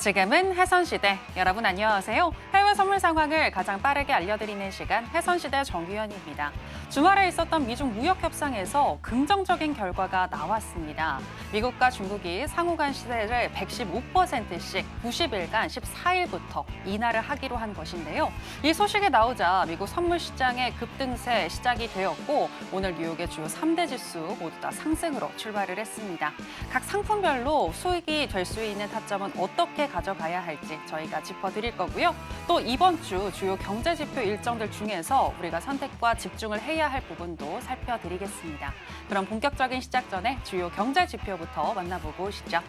지금은 해선시대. 여러분 안녕하세요. 해외 선물 상황을 가장 빠르게 알려드리는 시간 해선시대 정유현입니다. 주말에 있었던 미중 무역 협상에서 긍정적인 결과가 나왔습니다. 미국과 중국이 상호 간 시세를 115%씩 90일간 14일부터 인하를 하기로 한 것인데요. 이 소식이 나오자 미국 선물 시장의 급등세 시작이 되었고 오늘 뉴욕의 주요 3대 지수 모두 다 상승으로 출발을 했습니다. 각 상품별로 수익이 될 수 있는 타점은 어떻게 가져가야 할지 저희가 짚어드릴 거고요. 또 이번 주 주요 경제 지표 일정들 중에서 우리가 선택과 집중을 해야 할 부분도 살펴드리겠습니다. 그럼 본격적인 시작 전에 주요 경제 지표부터 만나보고 오시죠.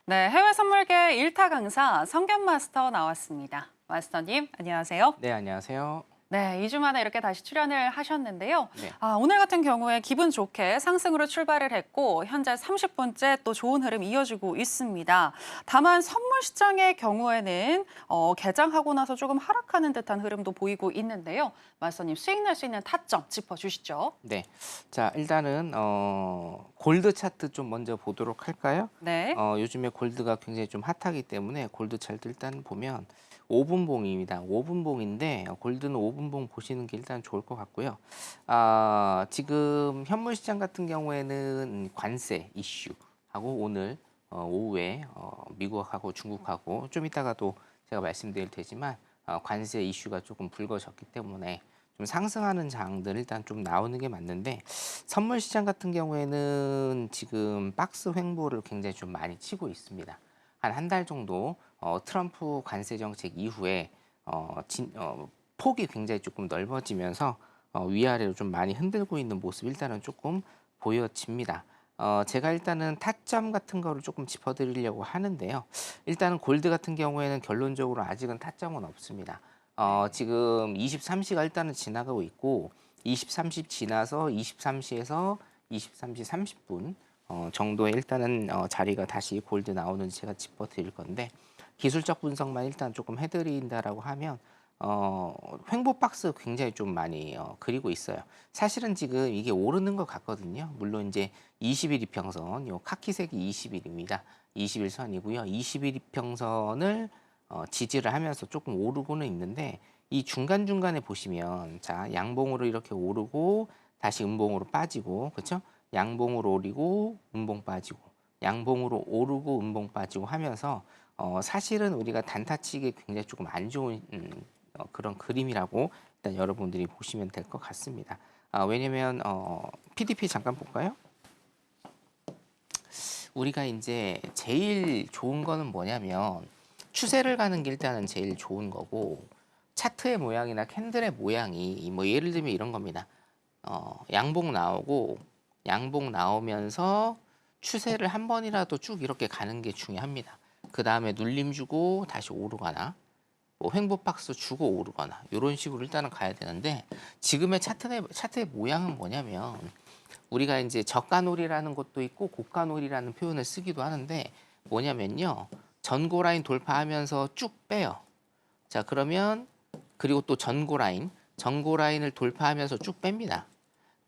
네, 해외 선물계 1타 강사 성견 마스터 나왔습니다. 마스터님, 안녕하세요. 네, 안녕하세요. 네, 2주 만에 이렇게 다시 출연을 하셨는데요. 네. 오늘 같은 경우에 기분 좋게 상승으로 출발을 했고 현재 30분째 또 좋은 흐름 이어지고 있습니다. 다만 선물 시장의 경우에는 개장하고 나서 조금 하락하는 듯한 흐름도 보이고 있는데요. 마스터님, 수익 낼 수 있는 타점 짚어주시죠. 네. 자, 일단은 골드 차트 좀 먼저 보도록 할까요? 네. 요즘에 골드가 굉장히 좀 핫하기 때문에 골드 차트 일단 보면 5분봉입니다. 5분봉인데 골드는 5분봉 보시는 게 일단 좋을 것 같고요. 지금 현물 시장 같은 경우에는 관세 이슈하고 오늘 오후에 미국하고 중국하고 좀 이따가도 제가 말씀드릴 테지만 관세 이슈가 조금 불거졌기 때문에 좀 상승하는 장들 일단 좀 나오는 게 맞는데 선물 시장 같은 경우에는 지금 박스 횡보를 굉장히 좀 많이 치고 있습니다. 한 달 정도 트럼프 관세 정책 이후에 폭이 굉장히 조금 넓어지면서 위아래로 좀 많이 흔들고 있는 모습 일단은 조금 보여집니다. 제가 일단은 타점 같은 거를 조금 짚어드리려고 하는데요. 일단은 골드 같은 경우에는 결론적으로 아직은 타점은 없습니다. 지금 23시가 일단은 지나가고 있고 23시 지나서 23시에서 23시 30분 정도에 일단은 자리가 다시 골드 나오는지 제가 짚어드릴 건데 기술적 분석만 일단 조금 해드린다라고 하면 횡보 박스 굉장히 좀 많이 그리고 있어요. 사실은 지금 이게 오르는 것 같거든요. 물론 이제 20일 이평선, 요 카키색이 20일입니다. 20일선이고요. 20일 이평선을 지지를 하면서 조금 오르고는 있는데 이 중간중간에 보시면 자 양봉으로 이렇게 오르고 다시 음봉으로 빠지고 그렇죠? 양봉으로 오르고 음봉 빠지고 양봉으로 오르고 음봉 빠지고 하면서 사실은 우리가 단타치기 굉장히 조금 안 좋은 그런 그림이라고 일단 여러분들이 보시면 될 것 같습니다. 왜냐면 PDP 잠깐 볼까요? 우리가 이제 제일 좋은 거는 뭐냐면 추세를 가는 게 일단은 제일 좋은 거고 차트의 모양이나 캔들의 모양이 뭐 예를 들면 이런 겁니다. 양봉 나오고 양봉 나오면서 추세를 한 번이라도 쭉 이렇게 가는 게 중요합니다. 그 다음에 눌림 주고 다시 오르거나 뭐 횡보 박스 주고 오르거나 이런 식으로 일단은 가야 되는데 지금의 차트의 모양은 뭐냐면 우리가 이제 저가놀이라는 것도 있고 고가놀이라는 표현을 쓰기도 하는데 뭐냐면요. 전고 라인 돌파하면서 쭉 빼요. 자, 그러면 그리고 또 전고 라인을 돌파하면서 쭉 뺍니다.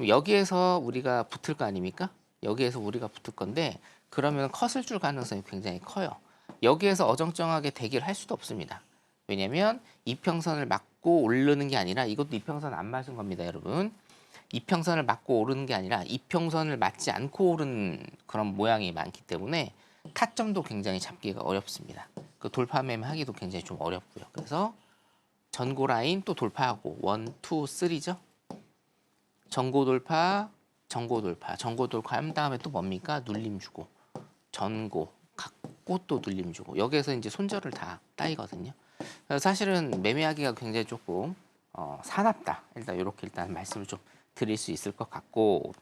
여기에서 우리가 붙을 거 아닙니까? 여기에서 우리가 붙을 건데 그러면 컷을 줄 가능성이 굉장히 커요. 여기에서 어정쩡하게 대기를 할 수도 없습니다. 왜냐면 이평선을 맞고 오르는 게 아니라 이것도 이평선 안 맞은 겁니다, 여러분. 이평선을 맞고 오르는 게 아니라 이평선을 맞지 않고 오른 그런 모양이 많기 때문에 타점도 굉장히 잡기가 어렵습니다. 그 돌파 매매하기도 굉장히 좀 어렵고요. 그래서 전고 라인 또 돌파하고 1, 2, 3죠. 전고 돌파 한 다음에 또 뭡니까? 눌림 주고 전고 갖고 또 눌림 주고 여기에서 이제 손절을 다 따이거든요. 사실은 매매하기가 굉장히 조금 사납다. 일단 이렇게 일단 말씀을 좀 드릴 수 있을 것 같고,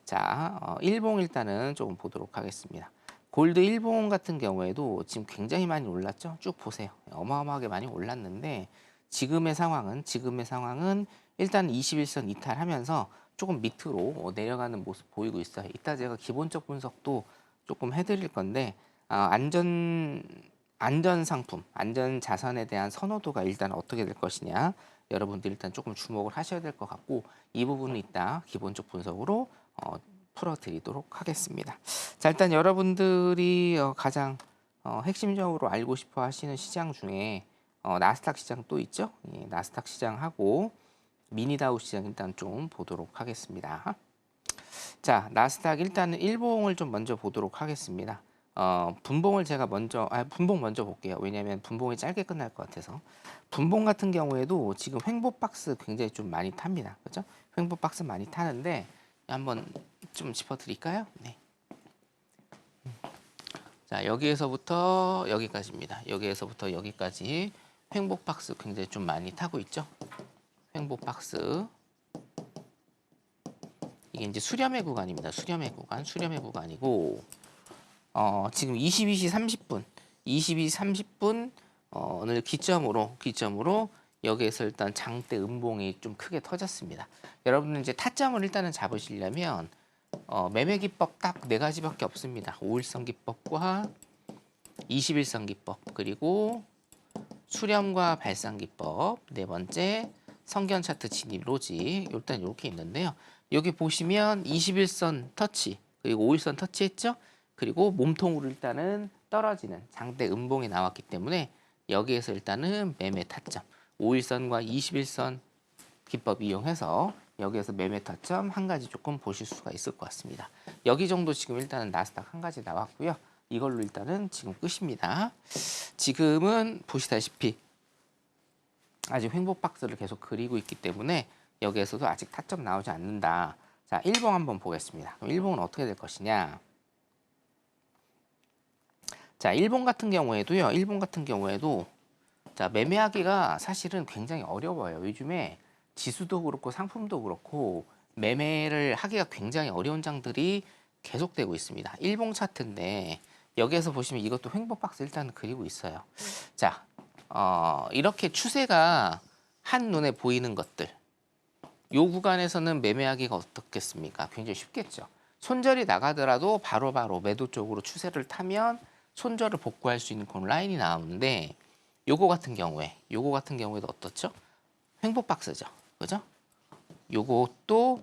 자, 일봉 일단은 조금 보도록 하겠습니다. 골드 일봉 같은 경우에도 지금 굉장히 많이 올랐죠. 쭉 보세요. 어마어마하게 많이 올랐는데 지금의 상황은 일단 21선 이탈하면서 조금 밑으로 내려가는 모습 보이고 있어요. 이따 제가 기본적 분석도 조금 해드릴 건데 안전 상품, 안전 자산에 대한 선호도가 일단 어떻게 될 것이냐, 여러분들 일단 조금 주목을 하셔야 될 것 같고, 이 부분은 이따 기본적 분석으로 풀어드리도록 하겠습니다. 자, 일단 여러분들이 가장 핵심적으로 알고 싶어 하시는 시장 중에 나스닥 시장 또 있죠? 예, 나스닥 시장하고 미니다우 시장 일단 좀 보도록 하겠습니다. 자, 나스닥 일단은 일봉을 좀 먼저 보도록 하겠습니다. 분봉을 제가 분봉 먼저 볼게요. 왜냐하면 분봉이 짧게 끝날 것 같아서. 분봉 같은 경우에도 지금 횡보 박스 굉장히 좀 많이 탑니다. 그렇죠? 횡보 박스 많이 타는데 한번 좀 짚어드릴까요? 네. 자, 여기에서부터 여기까지입니다. 여기에서부터 여기까지 횡보 박스 굉장히 좀 많이 타고 있죠. 횡보 박스. 이게 이제 수렴의 구간입니다. 수렴의 구간이고, 지금 22시 30분을 기점으로 여기에서 일단 장대 음봉이 좀 크게 터졌습니다. 여러분은 이제 타점을 일단은 잡으시려면 매매 기법 딱 네 가지밖에 없습니다. 5일선 기법과 21선 기법, 그리고 수렴과 발상 기법, 네 번째 성견 차트 진입 로직, 일단 이렇게 있는데요. 여기 보시면 21선 터치, 그리고 5일선 터치했죠? 그리고 몸통으로 일단은 떨어지는 장대 음봉이 나왔기 때문에 여기에서 일단은 매매 타점, 5일선과 21선 기법 이용해서 여기에서 매매 타점 한 가지 조금 보실 수가 있을 것 같습니다. 여기 정도 지금 일단은 나스닥 한 가지 나왔고요. 이걸로 일단은 지금 끝입니다. 지금은 보시다시피 아직 횡보 박스를 계속 그리고 있기 때문에 여기에서도 아직 타점 나오지 않는다. 자, 일봉 한번 보겠습니다. 그럼 일봉은 어떻게 될 것이냐? 자, 일본 같은 경우에도 자, 매매하기가 사실은 굉장히 어려워요. 요즘에 지수도 그렇고 상품도 그렇고 매매를 하기가 굉장히 어려운 장들이 계속되고 있습니다. 일봉 차트인데 여기에서 보시면 이것도 횡보 박스 일단 그리고 있어요. 자, 이렇게 추세가 한눈에 보이는 것들, 요 구간에서는 매매하기가 어떻겠습니까? 굉장히 쉽겠죠. 손절이 나가더라도 바로바로 매도 쪽으로 추세를 타면 손절을 복구할 수 있는 그런 라인이 나오는데, 요거 같은 경우에도 어떻죠? 횡보 박스죠. 그죠? 요것도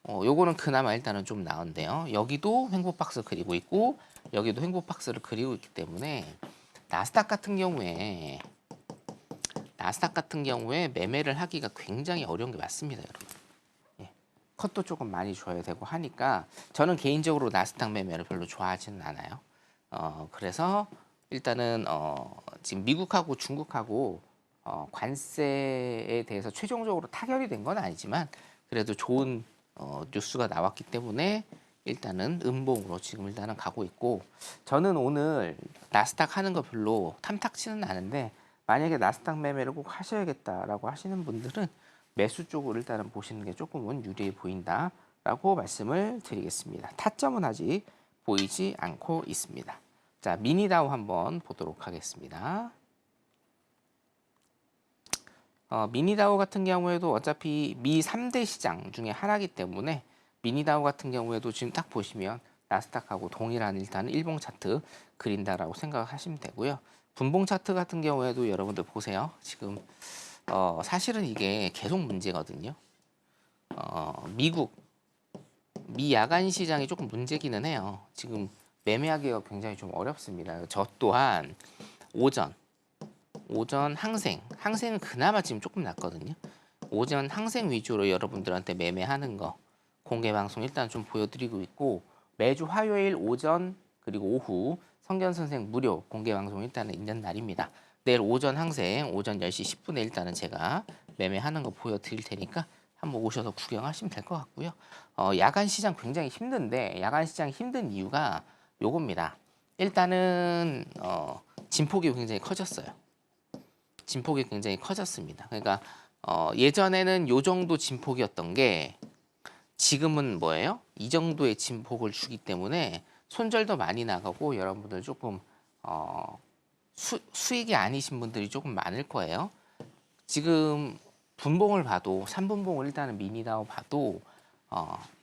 요거는 그나마 일단은 좀 나은데요. 여기도 횡보 박스 그리고 있고 여기도 횡보 박스를 그리고 있기 때문에 나스닥 같은 경우에 매매를 하기가 굉장히 어려운 게 맞습니다, 여러분. 예. 컷도 조금 많이 줘야 되고 하니까 저는 개인적으로 나스닥 매매를 별로 좋아하지는 않아요. 그래서 일단은 지금 미국하고 중국하고 관세에 대해서 최종적으로 타결이 된 건 아니지만 그래도 좋은 뉴스가 나왔기 때문에 일단은 음봉으로 지금 일단은 가고 있고, 저는 오늘 나스닥 하는 거 별로 탐탁치는 않은데 만약에 나스닥 매매를 꼭 하셔야겠다라고 하시는 분들은 매수 쪽으로 일단은 보시는 게 조금은 유리해 보인다라고 말씀을 드리겠습니다. 타점은 아직 보이지 않고 있습니다. 자, 미니다우 한번 보도록 하겠습니다. 미니다우 같은 경우에도 어차피 미 3대 시장 중에 하나이기 때문에 미니다우 같은 경우에도 지금 딱 보시면 나스닥하고 동일한 일단 일봉 차트 그린다라고 생각하시면 되고요. 분봉 차트 같은 경우에도 여러분들 보세요. 지금 사실은 이게 계속 문제거든요. 미 야간 시장이 조금 문제기는 해요. 지금 매매하기가 굉장히 좀 어렵습니다. 저 또한 오전 항생은 그나마 지금 조금 낫거든요. 오전 항생 위주로 여러분들한테 매매하는 거 공개 방송 일단 좀 보여드리고 있고, 매주 화요일 오전 그리고 오후 성견 선생 무료 공개 방송 일단은 있는 날입니다. 내일 오전 항생 오전 10시 10분에 일단은 제가 매매하는 거 보여드릴 테니까 한번 오셔서 구경하시면 될 것 같고요. 야간 시장 굉장히 힘든데 야간 시장 힘든 이유가 요겁니다. 일단은 진폭이 굉장히 커졌어요. 진폭이 굉장히 커졌습니다. 그러니까 예전에는 요 정도 진폭이었던 게 지금은 뭐예요? 이 정도의 진폭을 주기 때문에 손절도 많이 나가고 여러분들 조금 수익이 아니신 분들이 조금 많을 거예요. 지금 분봉을 봐도 3분봉을 일단은 미니다우 봐도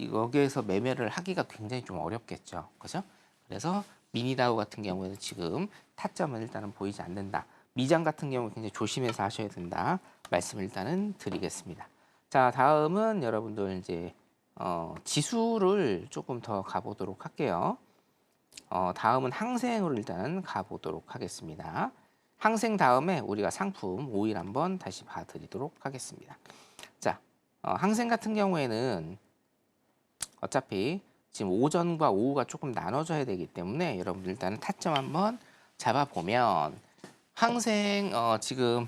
여기에서 매매를 하기가 굉장히 좀 어렵겠죠. 그죠? 그래서 미니다우 같은 경우에는 지금 타점은 일단은 보이지 않는다. 미장 같은 경우 굉장히 조심해서 하셔야 된다. 말씀을 일단은 드리겠습니다. 자, 다음은 여러분들 이제 지수를 조금 더 가보도록 할게요. 다음은 항생으로 일단 가보도록 하겠습니다. 항생 다음에 우리가 상품 5일 한번 다시 봐드리도록 하겠습니다. 자, 항생 같은 경우에는 어차피 지금 오전과 오후가 조금 나눠져야 되기 때문에 여러분들 일단은 타점 한번 잡아보면 항생 지금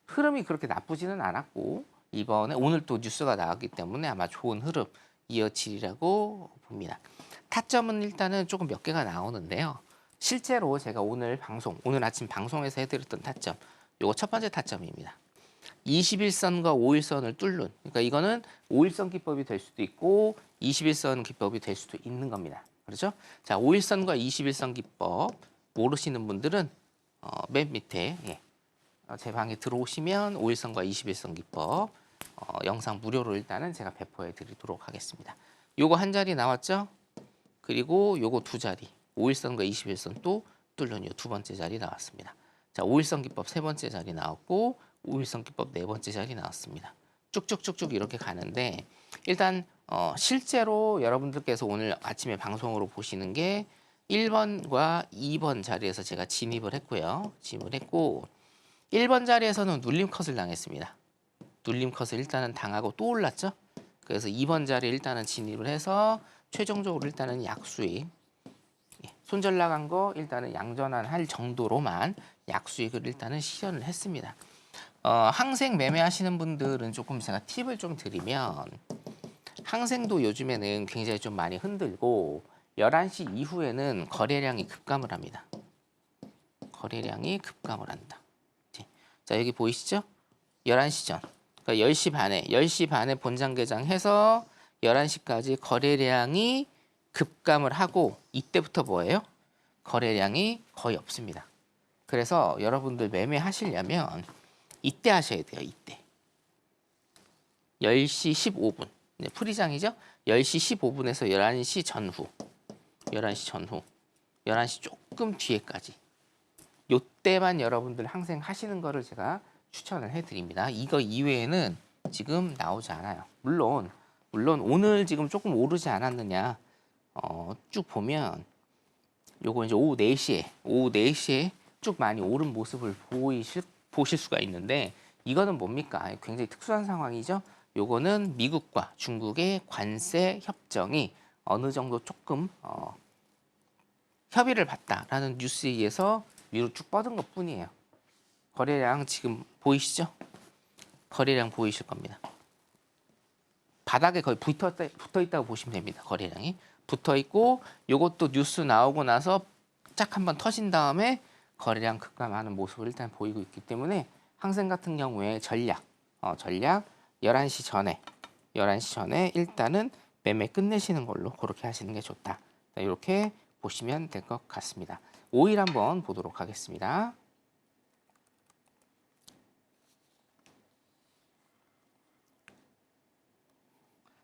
흐름이 그렇게 나쁘지는 않았고 이번에 오늘 또 뉴스가 나왔기 때문에 아마 좋은 흐름 이어지리라고 봅니다. 타점은 일단은 조금 몇 개가 나오는데요. 실제로 제가 오늘 아침 방송에서 해드렸던 타점, 요거 첫 번째 타점입니다. 21선과 5일선을 뚫는, 그러니까 이거는 5일선 기법이 될 수도 있고 21선 기법이 될 수도 있는 겁니다. 그렇죠? 자, 5일선과 21선 기법 모르시는 분들은 맨 밑에 제 방에 들어오시면 5일선과 21선 기법 영상 무료로 일단은 제가 배포해 드리도록 하겠습니다. 요거 한 자리 나왔죠? 그리고 요거 두 자리 5일선과 21선 또 뚫는 요 두 번째 자리 나왔습니다. 자, 5일선 기법 세 번째 자리 나왔고 5일선 기법 네 번째 자리 나왔습니다. 쭉쭉쭉쭉 이렇게 가는데 일단 실제로 여러분들께서 오늘 아침에 방송으로 보시는 게 1번과 2번 자리에서 제가 진입을 했고요. 진입을 했고 1번 자리에서는 눌림 컷을 당했습니다. 눌림 컷을 일단은 당하고 또 올랐죠. 그래서 2번 자리에 일단은 진입을 해서 최종적으로 일단은 약수익 손절 나간 거 일단은 양전환 할 정도로만 약수익을 일단은 실현을 했습니다. 항생 매매하시는 분들은 조금 제가 팁을 좀 드리면 항생도 요즘에는 굉장히 좀 많이 흔들고 11시 이후에는 거래량이 급감을 합니다. 거래량이 급감을 한다. 자, 여기 보이시죠? 11시 전. 그러니까 10시 반에 본장 개장해서 11시까지 거래량이 급감을 하고 이때부터 뭐예요? 거래량이 거의 없습니다. 그래서 여러분들 매매하시려면 이때 하셔야 돼요. 이때. 10시 15분. 프리장이죠? 10시 15분에서 11시 전후. 11시 전후. 11시 조금 뒤에까지. 요때만 여러분들 항생 하시는 거를 제가 추천을 해드립니다. 이거 이외에는 지금 나오지 않아요. 물론 오늘 지금 조금 오르지 않았느냐 쭉 보면 요거 이제 오후 4시에 쭉 많이 오른 모습을 보실 수가 있는데 이거는 뭡니까? 굉장히 특수한 상황이죠. 요거는 미국과 중국의 관세 협정이 어느 정도 조금 협의를 봤다라는 뉴스에 의해서 위로 쭉 뻗은 것 뿐이에요. 거래량 지금 보이시죠? 거래량 보이실 겁니다. 바닥에 거의 붙어 있다고 보시면 됩니다. 거래량이 붙어 있고 요것도 뉴스 나오고 나서 짝 한번 터진 다음에 거래량 급감하는 모습을 일단 보이고 있기 때문에 항생 같은 경우에 전략 11시 전에 일단은 매매 끝내시는 걸로 그렇게 하시는 게 좋다. 이렇게 보시면 될 것 같습니다. 5일 한번 보도록 하겠습니다.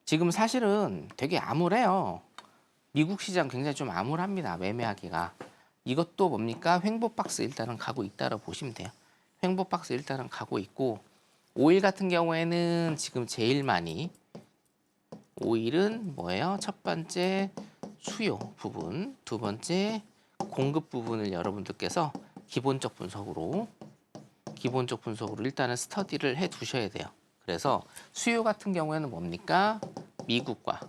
지금 사실은 되게 암울해요. 미국 시장 굉장히 좀 암울합니다. 매매하기가. 이것도 뭡니까? 횡보박스 일단은 가고 있다고 보시면 돼요. 횡보박스 일단은 가고 있고 5일 같은 경우에는 지금 제일 많이 5일은 뭐예요? 첫 번째 수요 부분, 두 번째 공급 부분을 여러분들께서 기본적 분석으로 일단은 스터디를 해 두셔야 돼요. 그래서 수요 같은 경우에는 뭡니까? 미국과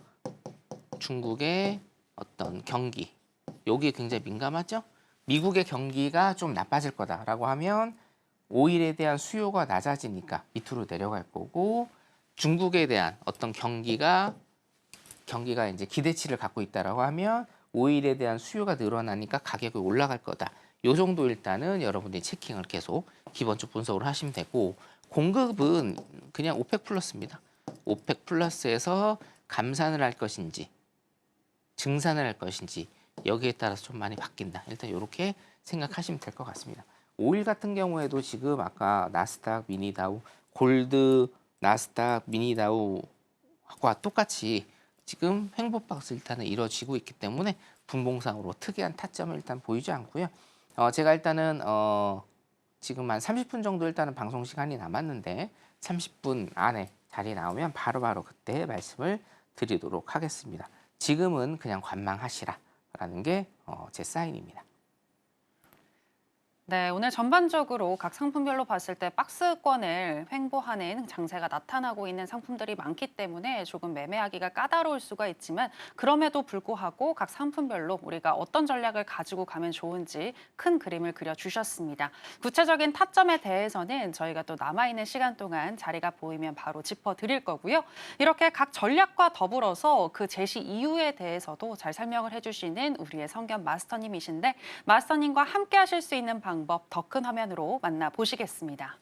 중국의 어떤 경기, 여기에 굉장히 민감하죠? 미국의 경기가 좀 나빠질 거다라고 하면 5일에 대한 수요가 낮아지니까 밑으로 내려갈 거고 중국에 대한 어떤 경기가 이제 기대치를 갖고 있다라고 하면 5일에 대한 수요가 늘어나니까 가격이 올라갈 거다. 요 정도 일단은 여러분들이 체킹을 계속 기본적 분석으로 하시면 되고, 공급은 그냥 오펙 플러스입니다. 오펙 플러스에서 감산을 할 것인지 증산을 할 것인지 여기에 따라서 좀 많이 바뀐다. 일단 이렇게 생각하시면 될 것 같습니다. 오일 같은 경우에도 지금 아까 나스닥, 미니다우, 골드, 나스닥, 미니다우와 똑같이 지금 횡보박스 일단은 이루어지고 있기 때문에 분봉상으로 특이한 타점을 일단 보이지 않고요. 제가 일단은 지금 한 30분 정도 일단은 방송 시간이 남았는데 30분 안에 자리 나오면 바로바로 그때 말씀을 드리도록 하겠습니다. 지금은 그냥 관망하시라라는 게 제 사인입니다. 네, 오늘 전반적으로 각 상품별로 봤을 때 박스권을 횡보하는 장세가 나타나고 있는 상품들이 많기 때문에 조금 매매하기가 까다로울 수가 있지만, 그럼에도 불구하고 각 상품별로 우리가 어떤 전략을 가지고 가면 좋은지 큰 그림을 그려주셨습니다. 구체적인 타점에 대해서는 저희가 또 남아있는 시간 동안 자리가 보이면 바로 짚어드릴 거고요. 이렇게 각 전략과 더불어서 그 제시 이유에 대해서도 잘 설명을 해주시는 우리의 성견 마스터님이신데, 마스터님과 함께 하실 수 있는 방법 더 큰 화면으로 만나보시겠습니다.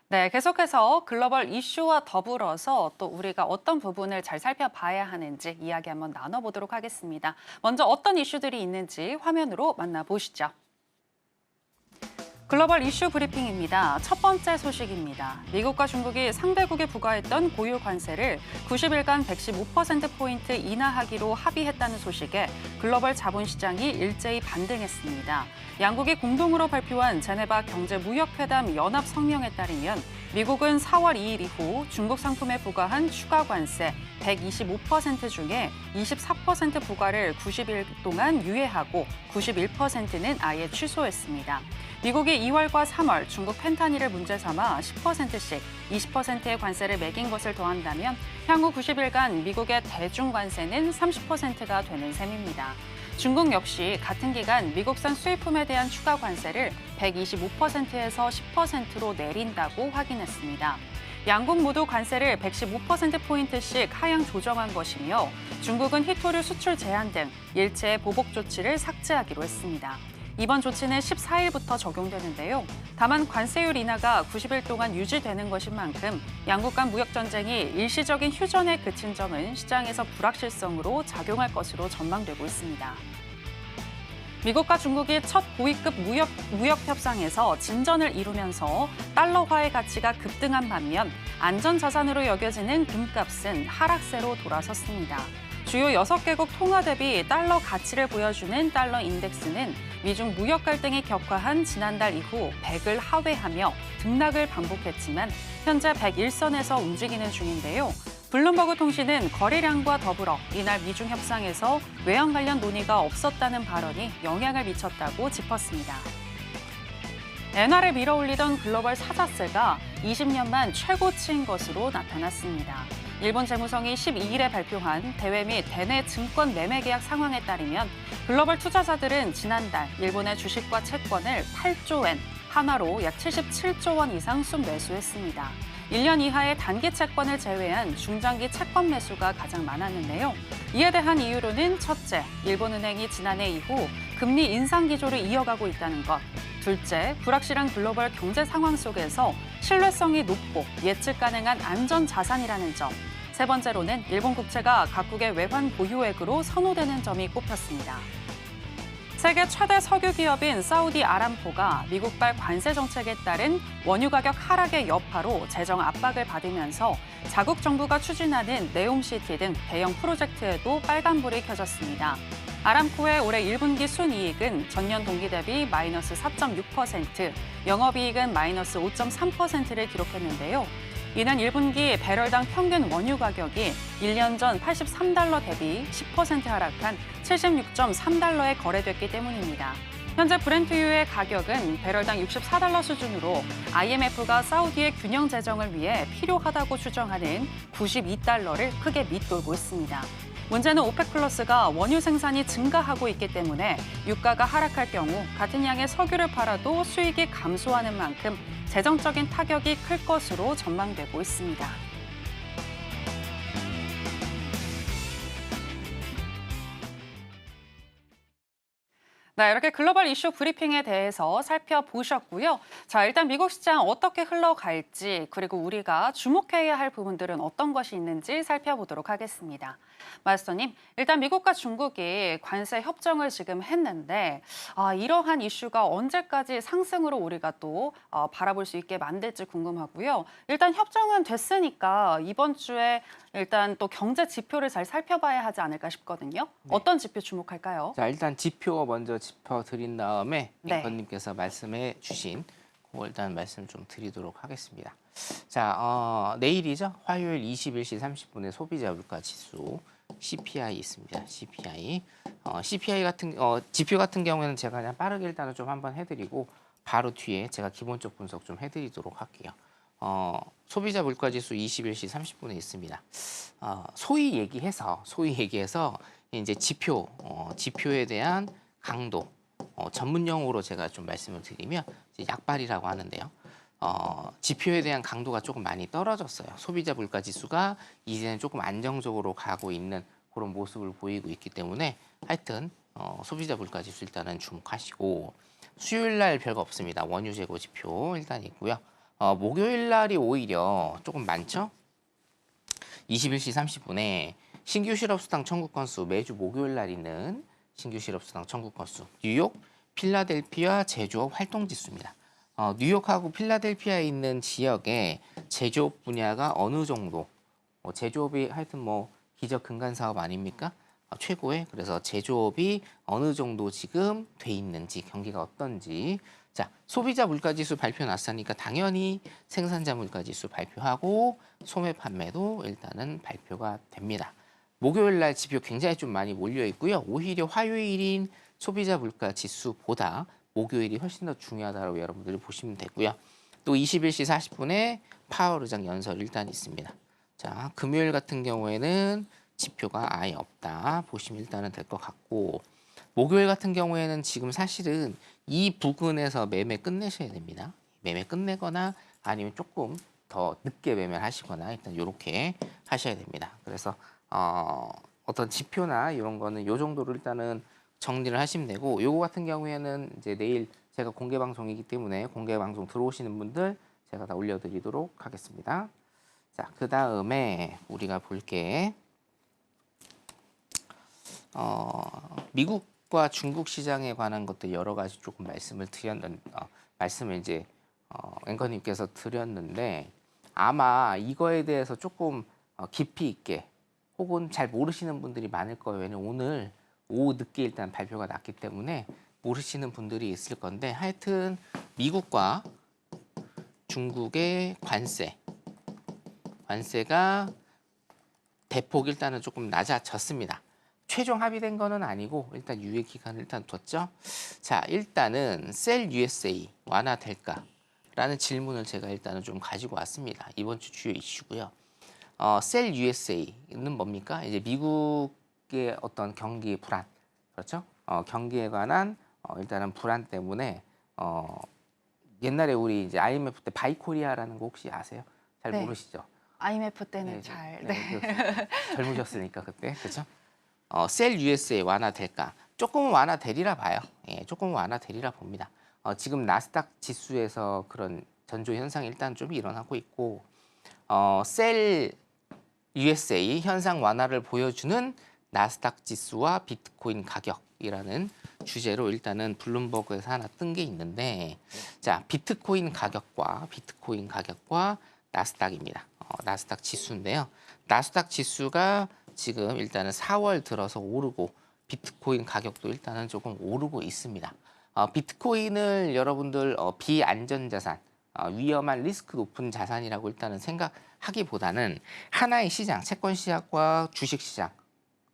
네, 계속해서 글로벌 이슈와 더불어서 또 우리가 어떤 부분을 잘 살펴봐야 하는지 이야기 한번 나눠보도록 하겠습니다. 먼저 어떤 이슈들이 있는지 화면으로 만나보시죠. 글로벌 이슈 브리핑입니다. 첫 번째 소식입니다. 미국과 중국이 상대국에 부과했던 고유 관세를 90일간 115%포인트 인하하기로 합의했다는 소식에 글로벌 자본시장이 일제히 반등했습니다. 양국이 공동으로 발표한 제네바 경제무역회담 연합 성명에 따르면 미국은 4월 2일 이후 중국 상품에 부과한 추가 관세 125% 중에 24% 부과를 90일 동안 유예하고 91%는 아예 취소했습니다. 미국이 2월과 3월 중국 펜타닐을 문제 삼아 10%씩 20%의 관세를 매긴 것을 더한다면 향후 90일간 미국의 대중 관세는 30%가 되는 셈입니다. 중국 역시 같은 기간 미국산 수입품에 대한 추가 관세를 125%에서 10%로 내린다고 확인했습니다. 양국 모두 관세를 115%포인트씩 하향 조정한 것이며 중국은 희토류 수출 제한 등 일체의 보복 조치를 삭제하기로 했습니다. 이번 조치는 14일부터 적용되는데요. 다만 관세율 인하가 90일 동안 유지되는 것인 만큼 양국 간 무역 전쟁이 일시적인 휴전에 그친 점은 시장에서 불확실성으로 작용할 것으로 전망되고 있습니다. 미국과 중국이 첫 고위급 무역 협상에서 진전을 이루면서 달러화의 가치가 급등한 반면 안전자산으로 여겨지는 금값은 하락세로 돌아섰습니다. 주요 6개국 통화 대비 달러 가치를 보여주는 달러 인덱스는 미중 무역 갈등이 격화한 지난달 이후 100을 하회하며 등락을 반복했지만 현재 101선에서 움직이는 중인데요. 블룸버그 통신은 거래량과 더불어 이날 미중 협상에서 외환 관련 논의가 없었다는 발언이 영향을 미쳤다고 짚었습니다. 엔화를 밀어올리던 글로벌 사자세가 20년 만 최고치인 것으로 나타났습니다. 일본 재무성이 12일에 발표한 대외 및 대내 증권 매매 계약 상황에 따르면 글로벌 투자자들은 지난달 일본의 주식과 채권을 8조 엔, 한화로 약 77조 원 이상 순매수했습니다. 1년 이하의 단기 채권을 제외한 중장기 채권 매수가 가장 많았는데요. 이에 대한 이유로는 첫째, 일본은행이 지난해 이후 금리 인상 기조를 이어가고 있다는 것. 둘째, 불확실한 글로벌 경제 상황 속에서 신뢰성이 높고 예측 가능한 안전 자산이라는 점. 세 번째로는 일본 국채가 각국의 외환 보유액으로 선호되는 점이 꼽혔습니다. 세계 최대 석유 기업인 사우디 아람코가 미국발 관세 정책에 따른 원유 가격 하락의 여파로 재정 압박을 받으면서 자국 정부가 추진하는 네옴시티 등 대형 프로젝트에도 빨간불이 켜졌습니다. 아람코의 올해 1분기 순이익은 전년 동기 대비 마이너스 4.6%, 영업이익은 마이너스 5.3%를 기록했는데요. 이는 1분기 배럴당 평균 원유 가격이 1년 전 83달러 대비 10% 하락한 76.3달러에 거래됐기 때문입니다. 현재 브렌트유의 가격은 배럴당 64달러 수준으로 IMF가 사우디의 균형 재정을 위해 필요하다고 추정하는 92달러를 크게 밑돌고 있습니다. 문제는 오펙 플러스가 원유 생산이 증가하고 있기 때문에 유가가 하락할 경우 같은 양의 석유를 팔아도 수익이 감소하는 만큼 재정적인 타격이 클 것으로 전망되고 있습니다. 네, 이렇게 글로벌 이슈 브리핑에 대해서 살펴보셨고요. 자, 일단 미국 시장 어떻게 흘러갈지, 그리고 우리가 주목해야 할 부분들은 어떤 것이 있는지 살펴보도록 하겠습니다. 마스터님, 일단 미국과 중국이 관세 협정을 지금 했는데 이러한 이슈가 언제까지 상승으로 우리가 또 바라볼 수 있게 만들지 궁금하고요. 일단 협정은 됐으니까 이번 주에 일단 또 경제 지표를 잘 살펴봐야 하지 않을까 싶거든요. 네. 어떤 지표 주목할까요? 자, 일단 지표 먼저 짚어드린 다음에 네. 앵커님께서 말씀해 주신 그거 일단 말씀 좀 드리도록 하겠습니다. 자, 내일이죠. 화요일 21시 30분에 소비자 물가 지수 CPI 있습니다. CPI. CPI 같은 지표 같은 경우에는 제가 그냥 빠르게 일단은 좀 한번 해드리고 바로 뒤에 제가 기본적 분석 좀 해드리도록 할게요. 소비자 물가 지수 21시 30분에 있습니다. 소위 얘기해서 이제 지표에 대한 강도, 전문 용어로 제가 좀 말씀을 드리면 이제 약발이라고 하는데요. 지표에 대한 강도가 조금 많이 떨어졌어요. 소비자 물가 지수가 이제는 조금 안정적으로 가고 있는 그런 모습을 보이고 있기 때문에 하여튼 소비자 물가 지수 일단은 주목하시고 수요일 날 별거 없습니다. 원유 재고 지표 일단 있고요. 목요일 날이 오히려 조금 많죠. 21시 30분에 신규 실업수당 청구 건수 매주 목요일 날 있는 신규 실업수당 청구 건수 뉴욕, 필라델피아 제조업 활동 지수입니다. 뉴욕하고 필라델피아에 있는 지역의 제조업 분야가 어느 정도 제조업이 하여튼 뭐 기적 근간 사업 아닙니까? 최고의 그래서 제조업이 어느 정도 지금 돼 있는지 경기가 어떤지 자 소비자 물가지수 발표 났으니까 당연히 생산자 물가지수 발표하고 소매 판매도 일단은 발표가 됩니다. 목요일 날 지표 굉장히 좀 많이 몰려 있고요. 오히려 화요일인 소비자 물가지수보다 목요일이 훨씬 더 중요하다고 여러분들이 보시면 되고요. 또 21시 40분에 파월 의장 연설 일단 있습니다. 자 금요일 같은 경우에는 지표가 아예 없다 보시면 일단은 될 것 같고 목요일 같은 경우에는 지금 사실은 이 부근에서 매매 끝내셔야 됩니다. 매매 끝내거나 아니면 조금 더 늦게 매매를 하시거나 일단 이렇게 하셔야 됩니다. 그래서 어떤 지표나 이런 거는 요 정도로 일단은 정리를 하시면 되고 요거 같은 경우에는 이제 내일 제가 공개 방송이기 때문에 공개 방송 들어오시는 분들 제가 다 올려드리도록 하겠습니다. 자, 그 다음에 우리가 볼 게 미국과 중국 시장에 관한 것들 여러 가지 조금 말씀을 이제 앵커님께서 드렸는데 아마 이거에 대해서 조금 깊이 있게 혹은 잘 모르시는 분들이 많을 거예요. 왜냐면 오늘 오후 늦게 일단 발표가 났기 때문에 모르시는 분들이 있을 건데 하여튼 미국과 중국의 관세가 대폭 일단은 조금 낮아졌습니다. 최종 합의된 거는 아니고 일단 유예 기간을 일단 뒀죠. 자, 일단은 셀 USA 완화될까라는 질문을 제가 일단은 좀 가지고 왔습니다. 이번 주 주요 이슈고요. 셀 USA는 뭡니까? 이제 미국의 어떤 경기 불안, 그렇죠? 경기에 관한 일단은 불안 때문에 옛날에 우리 이제 IMF 때 바이코리아라는 거 혹시 아세요? 잘 네. 모르시죠? IMF 때는 젊으셨으니까 그때 그렇죠? 셀 USA 완화될까? 조금은 완화되리라 봐요. 예, 조금은 완화되리라 봅니다. 지금 나스닥 지수에서 그런 전조 현상이 일단 좀 일어나고 있고 셀 USA 현상 완화를 보여주는 나스닥 지수와 비트코인 가격이라는 주제로 일단은 블룸버그에서 하나 뜬 게 있는데 자 비트코인 가격과 나스닥입니다. 나스닥 지수인데요. 나스닥 지수가 지금 일단은 4월 들어서 오르고 비트코인 가격도 일단은 조금 오르고 있습니다. 비트코인을 여러분들 비안전자산, 위험한 리스크 높은 자산이라고 일단은 생각하기보다는 하나의 시장, 채권 시장과 주식 시장,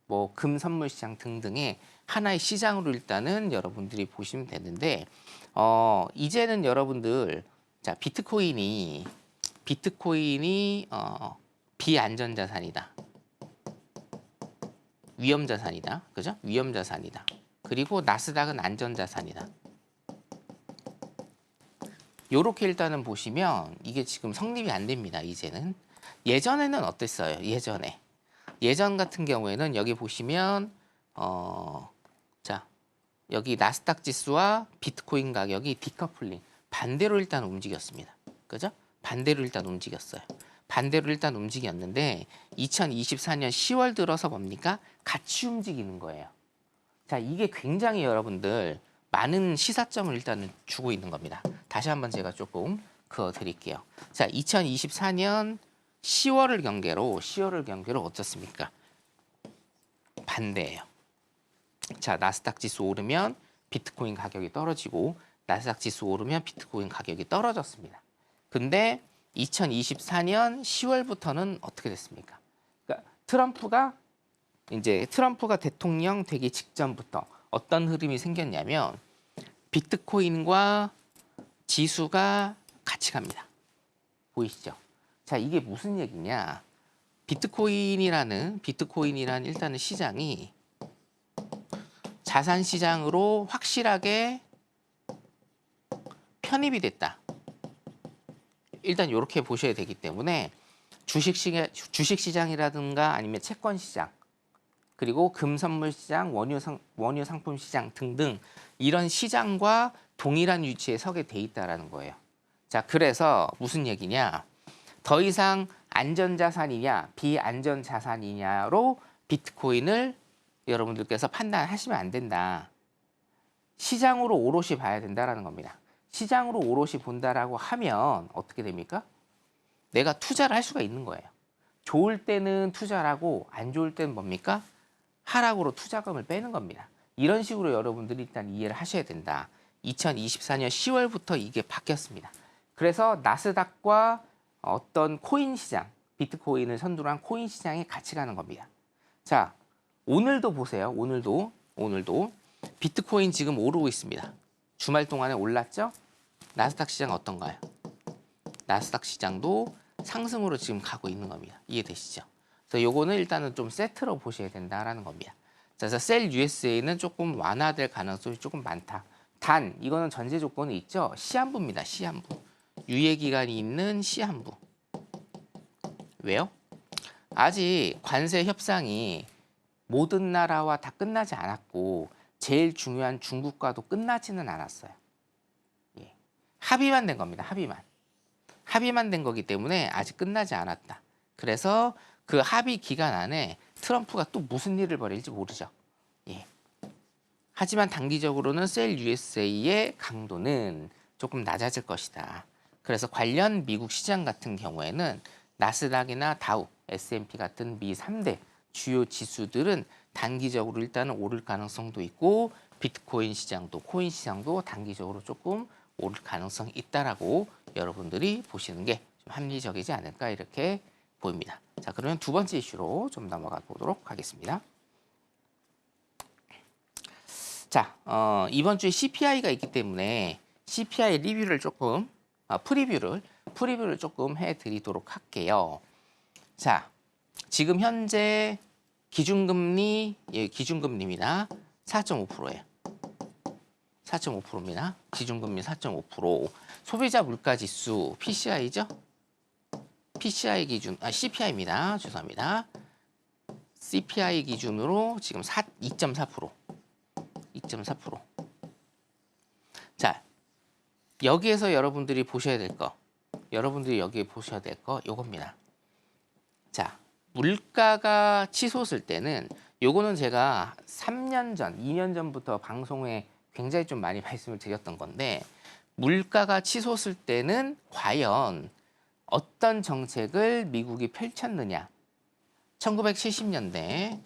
뭐 금 선물 시장 등등의 하나의 시장으로 일단은 여러분들이 보시면 되는데 이제는 여러분들 자 비트코인이 비안전 자산이다. 위험 자산이다. 그죠? 위험 자산이다. 그리고 나스닥은 안전 자산이다. 요렇게 일단은 보시면 이게 지금 성립이 안 됩니다. 이제는. 예전에는 어땠어요? 예전 같은 경우에는 여기 보시면 자 여기 나스닥 지수와 비트코인 가격이 디커플링 반대로 일단 움직였습니다. 그죠? 반대로 일단 움직였어요. 반대로 일단 움직였는데 2024년 10월 들어서 뭡니까? 같이 움직이는 거예요. 자, 이게 굉장히 여러분들 많은 시사점을 일단은 주고 있는 겁니다. 다시 한번 제가 조금 그어드릴게요. 자, 2024년 10월을 경계로 어떻습니까? 반대예요. 자, 나스닥 지수 오르면 비트코인 가격이 떨어지고 나스닥 지수 오르면 비트코인 가격이 떨어졌습니다. 근데 2024년 10월부터는 어떻게 됐습니까? 그러니까 트럼프가 대통령 되기 직전부터 어떤 흐름이 생겼냐면 비트코인과 지수가 같이 갑니다. 보이시죠? 자, 이게 무슨 얘기냐? 비트코인이라는 일단은 시장이 자산 시장으로 확실하게 편입이 됐다. 일단 이렇게 보셔야 되기 때문에 주식시장이라든가 아니면 채권시장 그리고 금선물시장, 원유상품시장 등등 이런 시장과 동일한 위치에 서게 돼 있다는 거예요. 자, 그래서 무슨 얘기냐? 더 이상 안전자산이냐 비안전자산이냐로 비트코인을 여러분들께서 판단하시면 안 된다. 시장으로 오롯이 봐야 된다는 겁니다. 시장으로 오롯이 본다라고 하면 어떻게 됩니까? 내가 투자를 할 수가 있는 거예요. 좋을 때는 투자를 하고 안 좋을 때는 뭡니까? 하락으로 투자금을 빼는 겁니다. 이런 식으로 여러분들이 일단 이해를 하셔야 된다. 2024년 10월부터 이게 바뀌었습니다. 그래서 나스닥과 어떤 코인 시장, 비트코인을 선두로 한 코인 시장이 같이 가는 겁니다. 자, 오늘도 보세요. 오늘도 비트코인 지금 오르고 있습니다. 주말 동안에 올랐죠? 나스닥 시장 어떤가요? 나스닥 시장도 상승으로 지금 가고 있는 겁니다. 이해되시죠? 그래서 요거는 일단은 좀 세트로 보셔야 된다라는 겁니다. 자, 그래서 셀 USA는 조금 완화될 가능성이 조금 많다. 단 이거는 전제 조건이 있죠. 시한부입니다. 시한부. 유예 기간이 있는 시한부. 왜요? 아직 관세 협상이 모든 나라와 다 끝나지 않았고 제일 중요한 중국과도 끝나지는 않았어요. 예. 합의만 된 겁니다. 합의만 된 거기 때문에 아직 끝나지 않았다. 그래서 그 합의 기간 안에 트럼프가 또 무슨 일을 벌일지 모르죠. 예. 하지만 단기적으로는 셀 USA의 강도는 조금 낮아질 것이다. 그래서 관련 미국 시장 같은 경우에는 나스닥이나 다우, S&P 같은 미 3대 주요 지수들은 단기적으로 일단은 오를 가능성도 있고 비트코인 시장도 코인 시장도 단기적으로 조금 오를 가능성이 있다라고 여러분들이 보시는 게 좀 합리적이지 않을까 이렇게 보입니다. 자, 그러면 두 번째 이슈로 좀 넘어가 보도록 하겠습니다. 자, 이번 주에 CPI가 있기 때문에 CPI 리뷰를 조금 프리뷰를 조금 해드리도록 할게요. 자, 지금 현재 기준금리입니다. 4.5%예요. 4.5%입니다. 기준금리 4.5%. 소비자 물가지수 PCI죠? PCI 기준, CPI입니다. 죄송합니다. CPI 기준으로 지금 2.4%. 2.4%. 자, 여기에서 여러분들이 보셔야 될 거. 요겁니다. 자, 물가가 치솟을 때는 요거는 제가 3년 전, 2년 전부터 방송에 굉장히 좀 많이 말씀을 드렸던 건데 물가가 치솟을 때는 과연 어떤 정책을 미국이 펼쳤느냐. 1970년대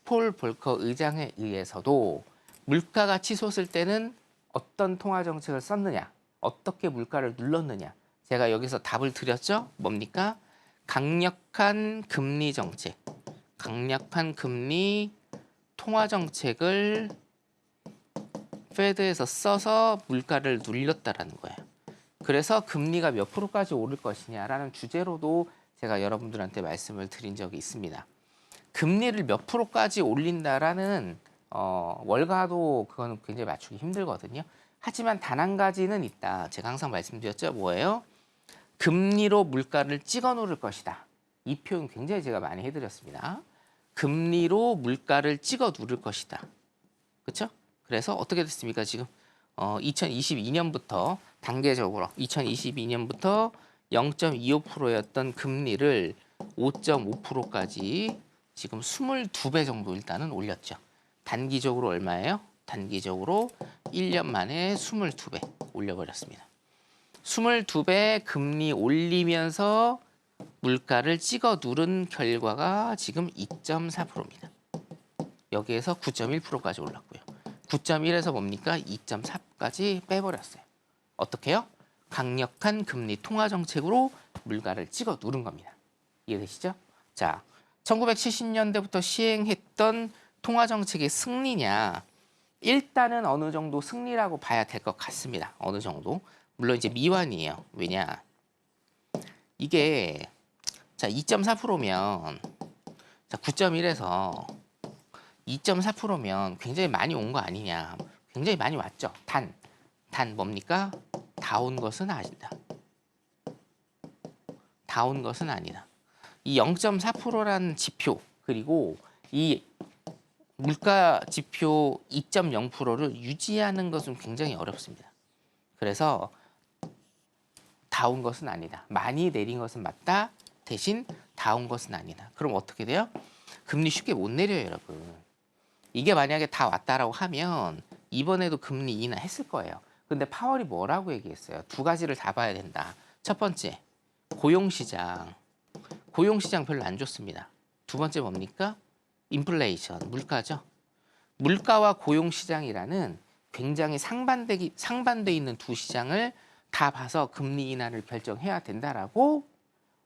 폴 볼커 의장에 의해서도 물가가 치솟을 때는 어떤 통화 정책을 썼느냐, 어떻게 물가를 눌렀느냐. 제가 여기서 답을 드렸죠. 뭡니까? 강력한 금리 정책, 강력한 금리 통화 정책을 페드에서 써서 물가를 눌렸다라는 거예요. 그래서 금리가 몇 프로까지 오를 것이냐라는 주제로도 제가 여러분들한테 말씀을 드린 적이 있습니다. 금리를 몇 프로까지 올린다라는 월가도 그거는 굉장히 맞추기 힘들거든요. 하지만 단 한 가지는 있다. 제가 항상 말씀드렸죠. 뭐예요? 금리로 물가를 찍어 누를 것이다. 이 표현 굉장히 제가 많이 해드렸습니다. 금리로 물가를 찍어 누를 것이다. 그렇죠? 그래서 어떻게 됐습니까? 지금 2022년부터 단계적으로 2022년부터 0.25%였던 금리를 5.5%까지 지금 22배 정도 일단은 올렸죠. 단기적으로 얼마예요? 단기적으로 1년 만에 22배 올려버렸습니다. 22배 금리 올리면서 물가를 찍어 누른 결과가 지금 2.4%입니다. 여기에서 9.1%까지 올랐고요. 9.1에서 뭡니까? 2.4까지 빼버렸어요. 어떻게요? 강력한 금리 통화 정책으로 물가를 찍어 누른 겁니다. 이해되시죠? 자, 1970년대부터 시행했던 통화 정책의 승리냐? 일단은 어느 정도 승리라고 봐야 될 것 같습니다. 어느 정도. 물론 이제 미완이에요. 왜냐? 이게 자 2.4%면 자 9.1에서 2.4%면 굉장히 많이 온 거 아니냐? 굉장히 많이 왔죠. 단 뭡니까? 다 온 것은 아니다. 다 온 것은 아니다. 이 0.4%라는 지표 그리고 이 물가 지표 2.0%를 유지하는 것은 굉장히 어렵습니다. 그래서 다 온 것은 아니다. 많이 내린 것은 맞다. 대신 다 온 것은 아니다. 그럼 어떻게 돼요? 금리 쉽게 못 내려요, 여러분. 이게 만약에 다 왔다라고 하면 이번에도 금리 인하했을 거예요. 근데 파월이 뭐라고 얘기했어요? 두 가지를 다 봐야 된다. 첫 번째, 고용시장. 고용시장 별로 안 좋습니다. 두 번째 뭡니까? 인플레이션, 물가죠. 물가와 고용시장이라는 굉장히 상반돼 있는 두 시장을 다 봐서 금리 인하를 결정해야 된다라고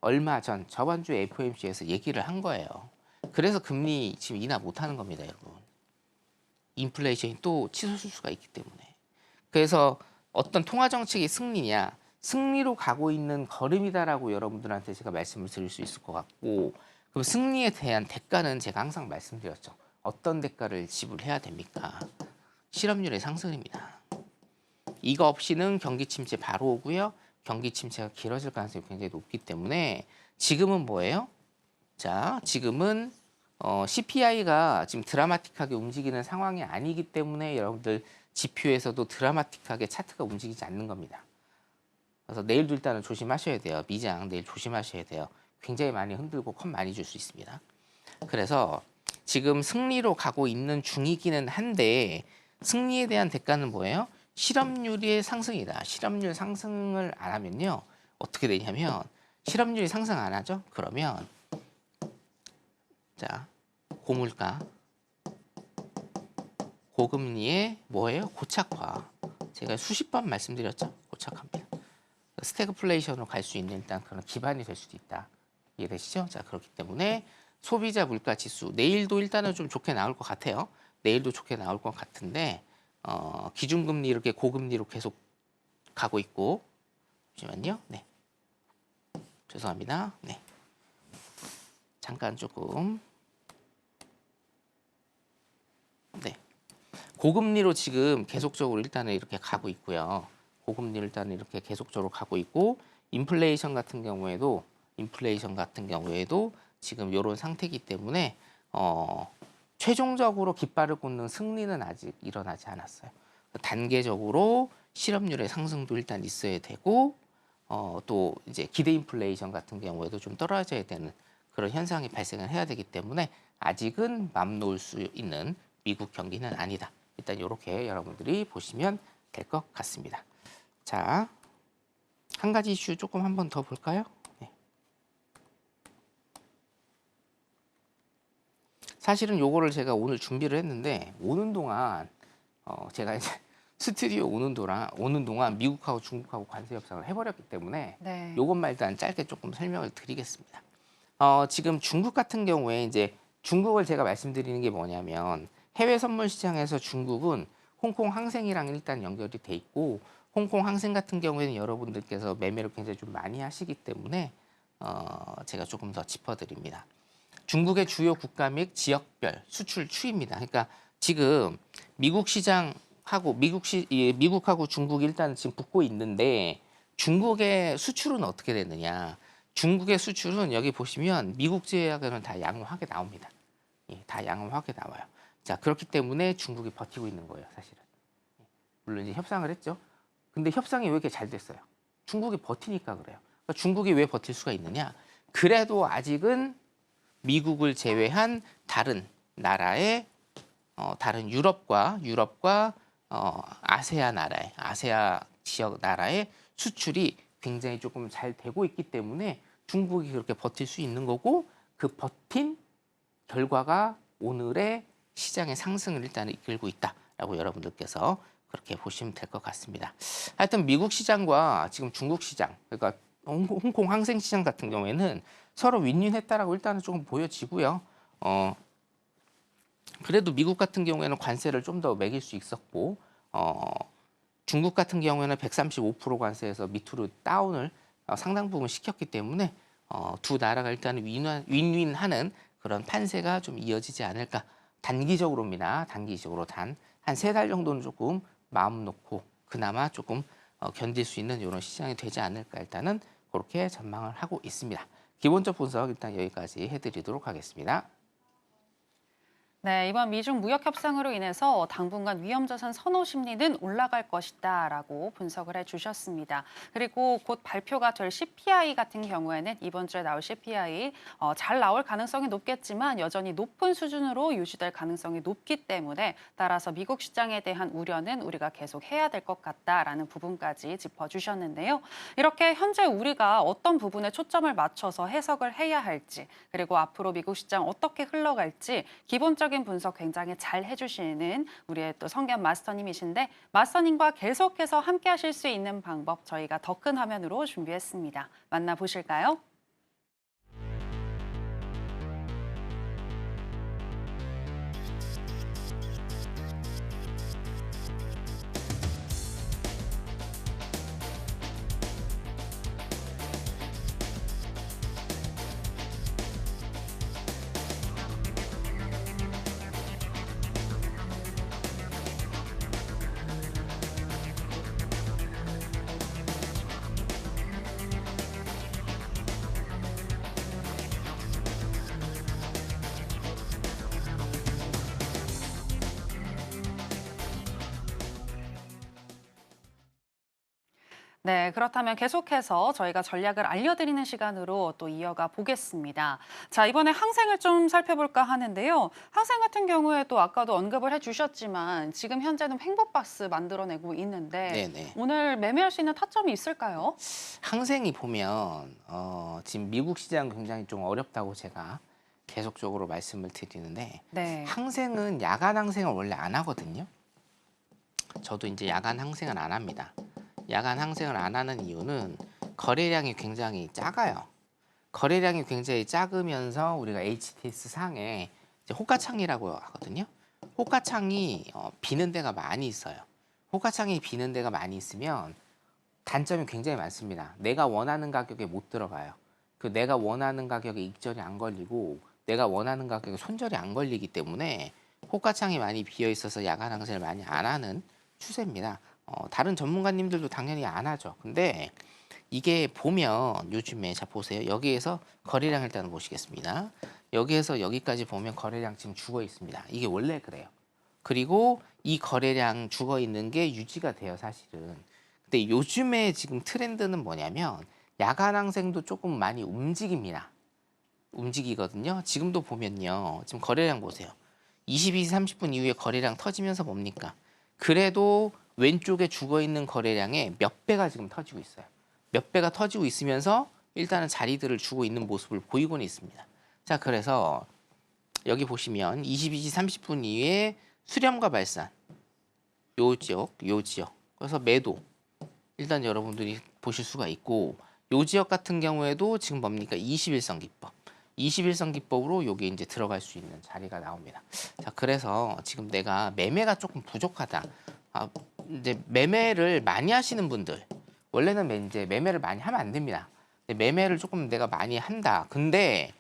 얼마 전 저번 주 FOMC에서 얘기를 한 거예요. 그래서 금리 지금 인하 못하는 겁니다, 여러분. 인플레이션이 또 치솟을 수가 있기 때문에. 그래서 어떤 통화 정책의 승리냐, 승리로 가고 있는 걸음이다라고 여러분들한테 제가 말씀을 드릴 수 있을 것 같고, 그럼 승리에 대한 대가는 제가 항상 말씀드렸죠. 어떤 대가를 지불해야 됩니까? 실업률의 상승입니다. 이거 없이는 경기 침체 바로 오고요. 경기 침체가 길어질 가능성이 굉장히 높기 때문에 지금은 뭐예요? 자, 지금은 CPI가 지금 드라마틱하게 움직이는 상황이 아니기 때문에 여러분들 지표에서도 드라마틱하게 차트가 움직이지 않는 겁니다. 그래서 내일도 일단은 조심하셔야 돼요. 미장 내일 조심하셔야 돼요. 굉장히 많이 흔들고 컷 많이 줄 수 있습니다. 그래서 지금 승리로 가고 있는 중이기는 한데 승리에 대한 대가는 뭐예요? 실업률의 상승이다. 실업률 상승을 안 하면요. 어떻게 되냐면 실업률이 상승 안 하죠? 그러면 자, 고물가, 고금리의 뭐예요? 고착화. 제가 수십 번 말씀드렸죠? 고착화입니다. 스태그플레이션으로 갈 수 있는 일단 그런 기반이 될 수도 있다. 이해되시죠? 자, 그렇기 때문에 소비자 물가 지수 내일도 일단은 좀 좋게 나올 것 같아요. 내일도 좋게 나올 것 같은데 기준금리 이렇게 고금리로 계속 가고 있고 잠시만요. 네. 죄송합니다. 네. 잠깐 조금 네. 고금리로 지금 계속적으로 일단은 이렇게 가고 있고요. 고금리를 일단 이렇게 계속적으로 가고 있고 인플레이션 같은 경우에도 지금 이런 상태이기 때문에 최종적으로 깃발을 꽂는 승리는 아직 일어나지 않았어요. 단계적으로 실업률의 상승도 일단 있어야 되고 또 이제 기대 인플레이션 같은 경우에도 좀 떨어져야 되는 그런 현상이 발생을 해야 되기 때문에 아직은 맘 놓을 수 있는 미국 경기는 아니다. 일단 이렇게 여러분들이 보시면 될 것 같습니다. 자, 한 가지 이슈 조금 한번 더 볼까요? 네. 사실은 요거를 제가 오늘 준비를 했는데 오는 동안 제가 이제 스튜디오 오는 동안 미국하고 중국하고 관세 협상을 해버렸기 때문에 네. 요것만 일단 짧게 조금 설명을 드리겠습니다. 지금 중국 같은 경우에 이제 중국을 제가 말씀드리는 게 뭐냐면 해외 선물 시장에서 중국은 홍콩 항생이랑 일단 연결이 돼 있고 홍콩 항생 같은 경우에는 여러분들께서 매매를 굉장히 좀 많이 하시기 때문에 제가 조금 더 짚어드립니다. 중국의 주요 국가 및 지역별 수출 추이입니다. 그러니까 지금 미국 시장하고 미국하고 중국이 일단 지금 붙고 있는데 중국의 수출은 어떻게 되느냐? 중국의 수출은 여기 보시면 미국 제약은 다 양호하게 나옵니다. 예, 다 양호하게 나와요. 자, 그렇기 때문에 중국이 버티고 있는 거예요, 사실은. 물론 이제 협상을 했죠. 근데 협상이 왜 이렇게 잘 됐어요? 중국이 버티니까 그래요. 그러니까 중국이 왜 버틸 수가 있느냐? 그래도 아직은 미국을 제외한 다른 나라의 다른 유럽과 아세아 지역 나라의 수출이 굉장히 조금 잘 되고 있기 때문에 중국이 그렇게 버틸 수 있는 거고 그 버틴 결과가 오늘의 시장의 상승을 일단 이끌고 있다라고 여러분들께서 그렇게 보시면 될 것 같습니다. 하여튼 미국 시장과 지금 중국 시장, 그러니까 홍콩 항생 시장 같은 경우에는 서로 윈윈했다라고 일단은 조금 보여지고요. 그래도 미국 같은 경우에는 관세를 좀 더 매길 수 있었고, 중국 같은 경우에는 135% 관세에서 밑으로 다운을 상당 부분 시켰기 때문에 두 나라가 일단은 윈윈하는 그런 판세가 좀 이어지지 않을까. 단기적으로입니다. 단기적으로 한 3달 정도는 조금 마음 놓고 그나마 조금 견딜 수 있는 이런 시장이 되지 않을까 일단은 그렇게 전망을 하고 있습니다. 기본적 분석 일단 여기까지 해드리도록 하겠습니다. 네, 이번 미중 무역 협상으로 인해서 당분간 위험자산 선호 심리는 올라갈 것이다라고 분석을 해주셨습니다. 그리고 곧 발표가 될 CPI 같은 경우에는 이번 주에 나올 CPI 잘 나올 가능성이 높겠지만 여전히 높은 수준으로 유지될 가능성이 높기 때문에 따라서 미국 시장에 대한 우려는 우리가 계속 해야 될 것 같다라는 부분까지 짚어주셨는데요. 이렇게 현재 우리가 어떤 부분에 초점을 맞춰서 해석을 해야 할지 그리고 앞으로 미국 시장 어떻게 흘러갈지 기본적인 분석 굉장히 잘 해주시는 우리의 또 성견 마스터님이신데 마스터님과 계속해서 함께 하실 수 있는 방법 저희가 더 큰 화면으로 준비했습니다. 만나보실까요? 네, 그렇다면 계속해서 저희가 전략을 알려드리는 시간으로 또 이어가 보겠습니다. 자, 이번에 항생을 좀 살펴볼까 하는데요. 항생 같은 경우에도 아까도 언급을 해주셨지만 지금 현재는 횡보박스 만들어내고 있는데 네네. 오늘 매매할 수 있는 타점이 있을까요? 항생이 보면 지금 미국 시장 굉장히 좀 어렵다고 제가 계속적으로 말씀을 드리는데 네. 항생은 야간 항생을 원래 안 하거든요. 저도 이제 야간 항생을 안 합니다. 야간 항생을 안 하는 이유는 거래량이 굉장히 작아요. 거래량이 굉장히 작으면서 우리가 HTS 상에 이제 호가창이라고 하거든요. 호가창이 비는 데가 많이 있어요. 호가창이 비는 데가 많이 있으면 단점이 굉장히 많습니다. 내가 원하는 가격에 못 들어가요. 그 내가 원하는 가격에 익절이 안 걸리고 내가 원하는 가격에 손절이 안 걸리기 때문에 호가창이 많이 비어 있어서 야간 항생을 많이 안 하는 추세입니다. 다른 전문가님들도 당연히 안 하죠. 근데 이게 보면 요즘에 자 보세요. 여기에서 거래량 일단 보시겠습니다. 여기에서 여기까지 보면 거래량 지금 죽어 있습니다. 이게 원래 그래요. 그리고 이 거래량 죽어 있는 게 유지가 돼요, 사실은. 근데 요즘에 지금 트렌드는 뭐냐면 야간 항생도 조금 많이 움직입니다. 움직이거든요. 지금도 보면요. 지금 거래량 보세요. 22시 30분 이후에 거래량 터지면서 뭡니까? 그래도 왼쪽에 죽어있는 거래량의 몇 배가 지금 터지고 있어요. 몇 배가 터지고 있으면서 일단은 자리들을 주고 있는 모습을 보이고는 있습니다. 자, 그래서 여기 보시면 22시 30분 이후에 수렴과 발산 요 지역, 요 지역. 그래서 매도 일단 여러분들이 보실 수가 있고 요 지역 같은 경우에도 지금 뭡니까? 21선 기법. 21선 기법으로 요게 이제 들어갈 수 있는 자리가 나옵니다. 자, 그래서 지금 내가 매매가 조금 부족하다. 이제 매매를 많이 하시는 분들 원래는 이제 매매를 많이 하면 안 됩니다. 근데 매매를 조금 내가 많이 한다. 근데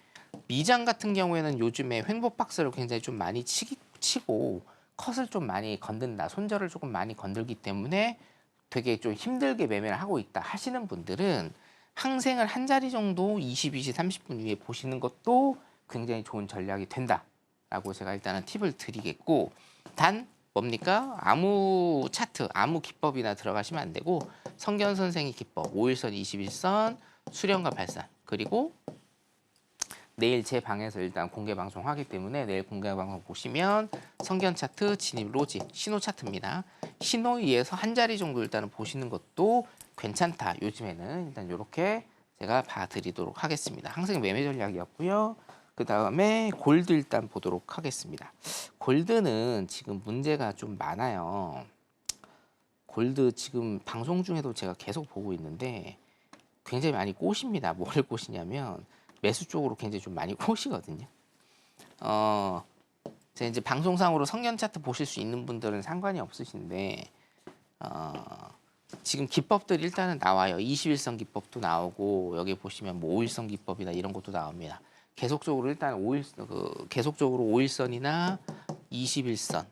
미장 같은 경우에는 요즘에 횡보 박스를 굉장히 좀 많이 치고 컷을 좀 많이 건든다. 손절을 조금 많이 건들기 때문에 되게 좀 힘들게 매매를 하고 있다 하시는 분들은 항생을 한 자리 정도 22시 30분 위에 보시는 것도 굉장히 좋은 전략이 된다라고 제가 일단은 팁을 드리겠고 단 뭡니까? 아무 차트, 아무 기법이나 들어가시면 안 되고 성견 선생의 기법, 5일선, 21선, 수렴과 발산 그리고 내일 제 방에서 일단 공개 방송하기 때문에 내일 공개 방송 보시면 성견 차트, 진입 로지, 신호 차트입니다. 신호위에서 한 자리 정도 일단은 보시는 것도 괜찮다. 요즘에는 일단 이렇게 제가 봐드리도록 하겠습니다. 항상 매매 전략이었고요. 그 다음에 골드 일단 보도록 하겠습니다. 골드는 지금 문제가 좀 많아요. 골드 지금 방송 중에도 제가 계속 보고 있는데 굉장히 많이 꼬십니다. 뭐를 꼬시냐면 매수 쪽으로 굉장히 좀 많이 꼬시거든요. 제가 이제 방송상으로 성견 차트 보실 수 있는 분들은 상관이 없으신데 지금 기법들이 일단은 나와요. 21선 기법도 나오고 여기 보시면 뭐 5일선 기법이나 이런 것도 나옵니다. 계속적으로 일단 5일 계속적으로 5일선이나 21선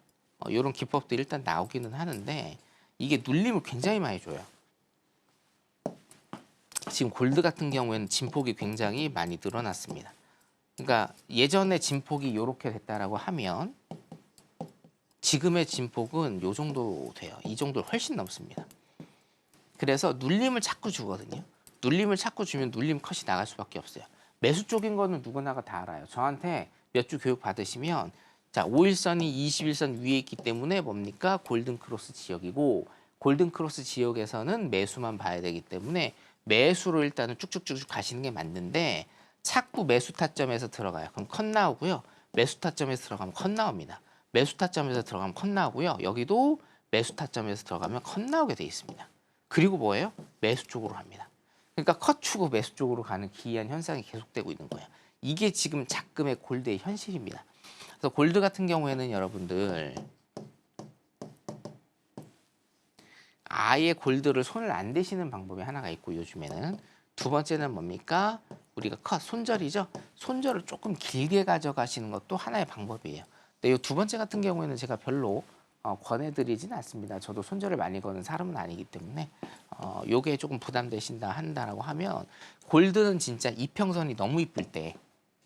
이런 기법들이 일단 나오기는 하는데 이게 눌림을 굉장히 많이 줘요. 지금 골드 같은 경우에는 진폭이 굉장히 많이 늘어났습니다. 그러니까 예전에 진폭이 이렇게 됐다라고 하면 지금의 진폭은 요 정도 돼요. 이 정도 훨씬 넘습니다. 그래서 눌림을 자꾸 주거든요. 눌림을 자꾸 주면 눌림 컷이 나갈 수밖에 없어요. 매수 쪽인 거는 누구나가 다 알아요. 저한테 몇 주 교육 받으시면 자 5일선이 21선 위에 있기 때문에 뭡니까? 골든 크로스 지역이고 골든 크로스 지역에서는 매수만 봐야 되기 때문에 매수로 일단은 쭉쭉쭉 가시는 게 맞는데 자꾸 매수 타점에서 들어가요. 그럼 컷 나오고요. 매수 타점에서 들어가면 컷 나옵니다. 매수 타점에서 들어가면 컷 나오고요. 여기도 매수 타점에서 들어가면 컷 나오게 돼 있습니다. 그리고 뭐예요? 매수 쪽으로 합니다. 그러니까 컷 추고 매수 쪽으로 가는 기이한 현상이 계속되고 있는 거예요. 이게 지금 작금의 골드의 현실입니다. 그래서 골드 같은 경우에는 여러분들 아예 골드를 손을 안 대시는 방법이 하나가 있고 요즘에는 두 번째는 뭡니까? 우리가 컷, 손절이죠. 손절을 조금 길게 가져가시는 것도 하나의 방법이에요. 근데 이 두 번째 같은 경우에는 제가 별로 권해드리지는 않습니다. 저도 손절을 많이 거는 사람은 아니기 때문에 요게 조금 부담되신다 한다라고 하면 골드는 진짜 이평선이 너무 이쁠 때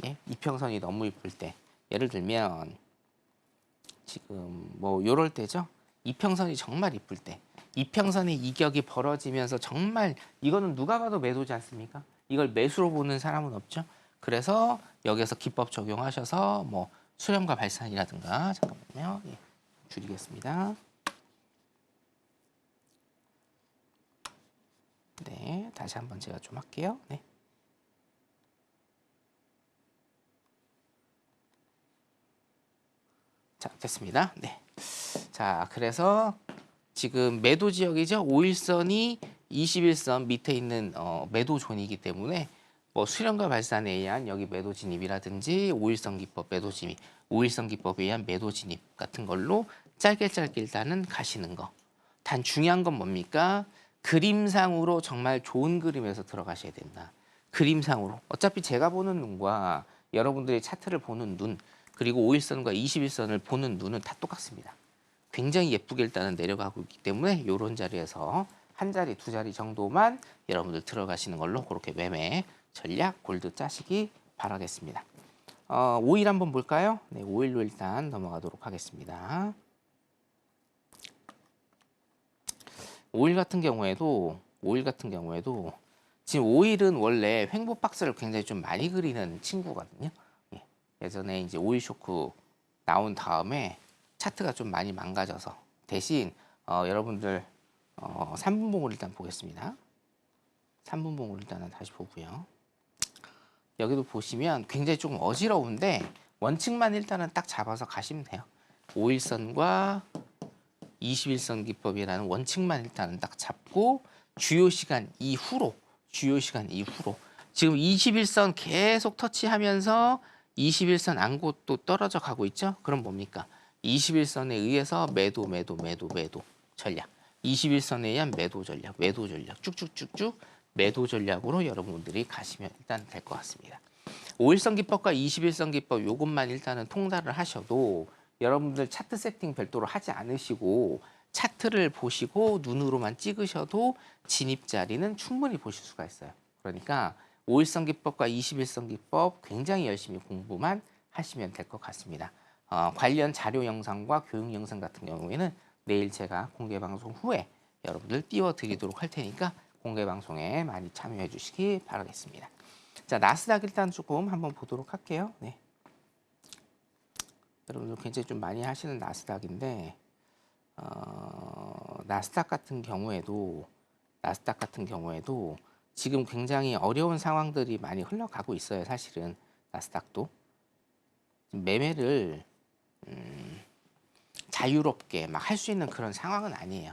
예? 이평선이 너무 이쁠 때 예를 들면 지금 뭐 요럴 때죠. 이평선이 정말 이쁠 때 이평선의 이격이 벌어지면서 정말 이거는 누가 봐도 매도지 않습니까? 이걸 매수로 보는 사람은 없죠. 그래서 여기서 기법 적용하셔서 뭐 수렴과 발산이라든가 잠깐만요. 예, 줄이겠습니다. 네, 다시 한번 제가 좀 할게요. 네. 자, 됐습니다. 네. 자, 그래서 지금 매도 지역이죠. 5일선이 21선 밑에 있는 매도 존이기 때문에 뭐 수렴과 발산에 의한 여기 매도 진입이라든지 5일선 기법 매도 진입, 5일선 기법에 의한 매도 진입 같은 걸로 짧게 일단은 가시는 거. 단 중요한 건 뭡니까? 그림상으로 정말 좋은 그림에서 들어가셔야 된다. 그림상으로. 어차피 제가 보는 눈과 여러분들의 차트를 보는 눈 그리고 5일선과 21선을 보는 눈은 다 똑같습니다. 굉장히 예쁘게 일단은 내려가고 있기 때문에 이런 자리에서 한 자리, 두 자리 정도만 여러분들 들어가시는 걸로 그렇게 매매 전략 골드 짜시기 바라겠습니다. 5일 한번 볼까요? 네, 5일로 일단 넘어가도록 하겠습니다. 5일 같은 경우에도 지금 5일은 원래 횡보 박스를 굉장히 좀 많이 그리는 친구거든요. 예전에 이제 5일 쇼크 나온 다음에 차트가 좀 많이 망가져서 대신 여러분들 3분봉을 일단 보겠습니다. 3분봉을 일단은 다시 보고요. 여기도 보시면 굉장히 조금 어지러운데 원칙만 일단은 딱 잡아서 가시면 돼요. 5일선과 21선 기법이라는 원칙만 일단은 딱 잡고 주요 시간 이후로 지금 21선 계속 터치하면서 21선 안고 또 떨어져 가고 있죠. 그럼 뭡니까? 21선에 의해서 매도 전략. 21선에 의한 매도 전략 쭉쭉쭉쭉 매도 전략으로 여러분들이 가시면 일단 될 것 같습니다. 5일선 기법과 21선 기법 요것만 일단은 통달을 하셔도 여러분들 차트 세팅 별도로 하지 않으시고 차트를 보시고 눈으로만 찍으셔도 진입 자리는 충분히 보실 수가 있어요. 그러니까 5일선 기법과 21선 기법 굉장히 열심히 공부만 하시면 될 것 같습니다. 관련 자료 영상과 교육 영상 같은 경우에는 내일 제가 공개 방송 후에 여러분들 띄워드리도록 할 테니까 공개 방송에 많이 참여해 주시기 바라겠습니다. 자, 나스닥 일단 조금 한번 보도록 할게요. 네. 여러분들 굉장히 좀 많이 하시는 나스닥인데 나스닥 같은 경우에도 지금 굉장히 어려운 상황들이 많이 흘러가고 있어요. 사실은 나스닥도 매매를 자유롭게 막 할 수 있는 그런 상황은 아니에요.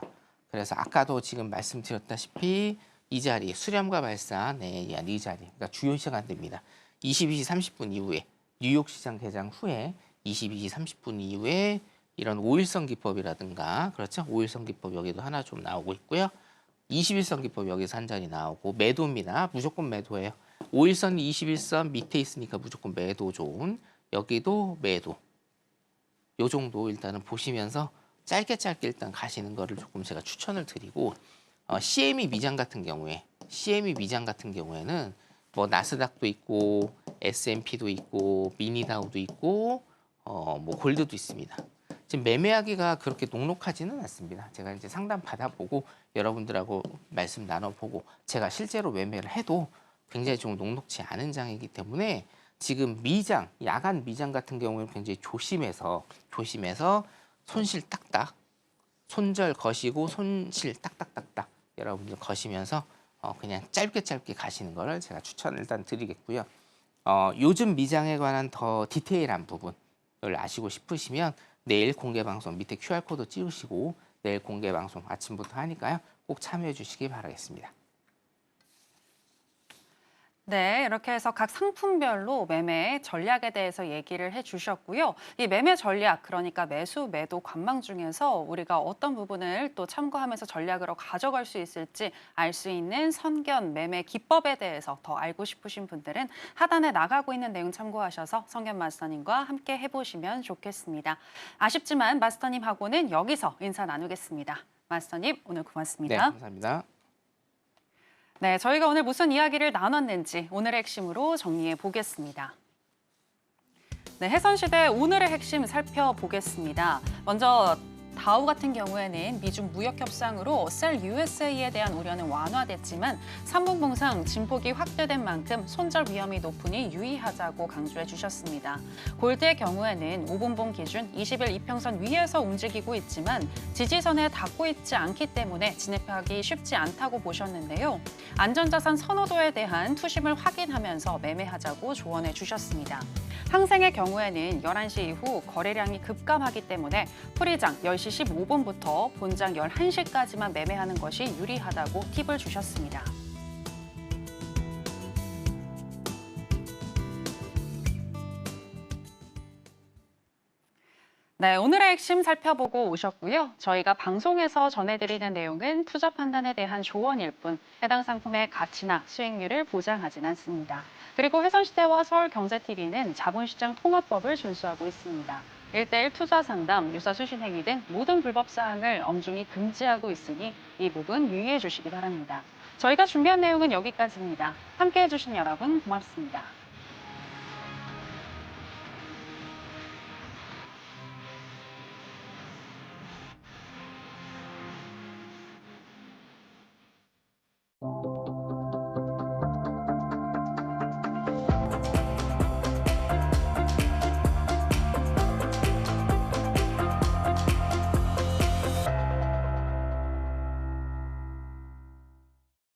그래서 아까도 지금 말씀드렸다시피 이 자리 수렴과 발산에 의한 이 자리, 그러니까 주요 시간대입니다. 22시 30분 이후에 뉴욕 시장 개장 후에 22시 30분 이후에 이런 5일선 기법이라든가 그렇죠? 5일선 기법 여기도 하나 좀 나오고 있고요. 21선 기법 여기서 한 자리 나오고 매도입니다. 무조건 매도예요. 5일선, 21선 밑에 있으니까 무조건 매도 존. 여기도 매도. 요 정도 일단은 보시면서 짧게 일단 가시는 거를 조금 제가 추천을 드리고 CME 미장 같은 경우에는 뭐 나스닥도 있고 S&P도 있고 미니다우도 있고 뭐 골드도 있습니다. 지금 매매하기가 그렇게 녹록하지는 않습니다. 제가 이제 상담 받아보고 여러분들하고 말씀 나눠보고 제가 실제로 매매를 해도 굉장히 좀 녹록지 않은 장이기 때문에 지금 미장, 야간 미장 같은 경우는 굉장히 조심해서 손실 딱딱, 손절 거시고 손실 딱딱딱딱 여러분들 거시면서 그냥 짧게 가시는 거를 제가 추천을 일단 드리겠고요. 요즘 미장에 관한 더 디테일한 부분을 아시고 싶으시면 내일 공개 방송 밑에 QR코드 찍으시고 내일 공개 방송 아침부터 하니까요. 꼭 참여해 주시기 바라겠습니다. 네, 이렇게 해서 각 상품별로 매매 전략에 대해서 얘기를 해주셨고요. 이 매매 전략, 그러니까 매수, 매도 관망 중에서 우리가 어떤 부분을 또 참고하면서 전략으로 가져갈 수 있을지 알 수 있는 선견 매매 기법에 대해서 더 알고 싶으신 분들은 하단에 나가고 있는 내용 참고하셔서 선견 마스터님과 함께 해보시면 좋겠습니다. 아쉽지만 마스터님하고는 여기서 인사 나누겠습니다. 마스터님, 오늘 고맙습니다. 네, 감사합니다. 네, 저희가 오늘 무슨 이야기를 나눴는지 오늘의 핵심으로 정리해 보겠습니다. 네, 해선시대 오늘의 핵심 살펴보겠습니다. 먼저 다우 같은 경우에는 미중 무역 협상으로 셀 USA에 대한 우려는 완화됐지만 3분 봉상 진폭이 확대된 만큼 손절 위험이 높으니 유의하자고 강조해 주셨습니다. 골드의 경우에는 5분봉 기준 20일 이평선 위에서 움직이고 있지만 지지선에 닿고 있지 않기 때문에 진입하기 쉽지 않다고 보셨는데요. 안전자산 선호도에 대한 투심을 확인하면서 매매하자고 조언해 주셨습니다. 항생의 경우에는 11시 이후 거래량이 급감하기 때문에 프리장 10시 15분부터 본장 11시까지만 매매하는 것이 유리하다고 팁을 주셨습니다. 네, 오늘의 핵심 살펴보고 오셨고요. 저희가 방송에서 전해드리는 내용은 투자 판단에 대한 조언일 뿐 해당 상품의 가치나 수익률을 보장하진 않습니다. 그리고 해선시대와 서울경제TV는 자본시장 통합법을 준수하고 있습니다. 1:1 투자 상담, 유사 수신 행위 등 모든 불법 사항을 엄중히 금지하고 있으니 이 부분 유의해 주시기 바랍니다. 저희가 준비한 내용은 여기까지입니다. 함께해 주신 여러분 고맙습니다.